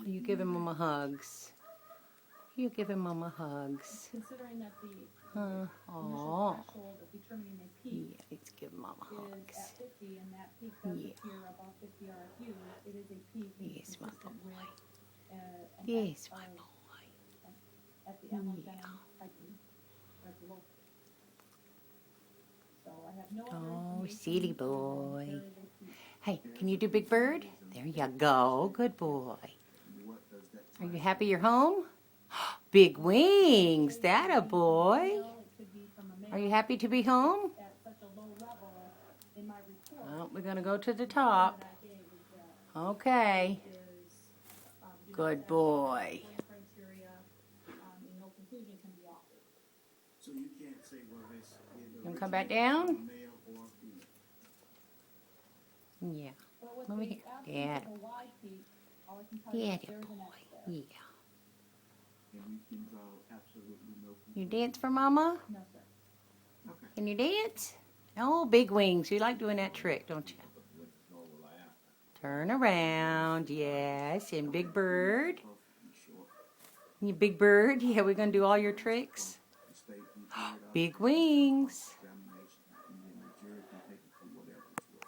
you giving Mama hugs. You giving Mama hugs. Considering that the Aw. threshold of determining a peak Yeah, let's give Mama is hugs. at 50, and that peak does appear above 50 RFUs, it is a peak Yes, my consistent boy. with an Yes, my F boy. at the M-Venom heightened or at the low. So I have no other Oh, silly boy. variable peak. Hey, can you do Big Bird? There you go. Good boy. Are you happy you're home? Big wings. That a boy. Are you happy to be home? At such a low level in my report, Well, we're going to go to the top. that I gave is that Okay. is Good boy. criteria, and no conclusion can be offered. So you can't say whether it's You want to come back down? male or female. Yeah. But with Over the here. absence Yeah. of a wide peak, all I can tell you Yeah, is there's an boy. X there. Yeah. And you can draw absolutely no You dance for Mama? No, sir. Okay. Can you dance? Oh, big wings. You like doing that trick, don't you? Turn around. Yes. And Big Bird. You Big Bird. Yeah, we're going to do all your tricks. Big wings.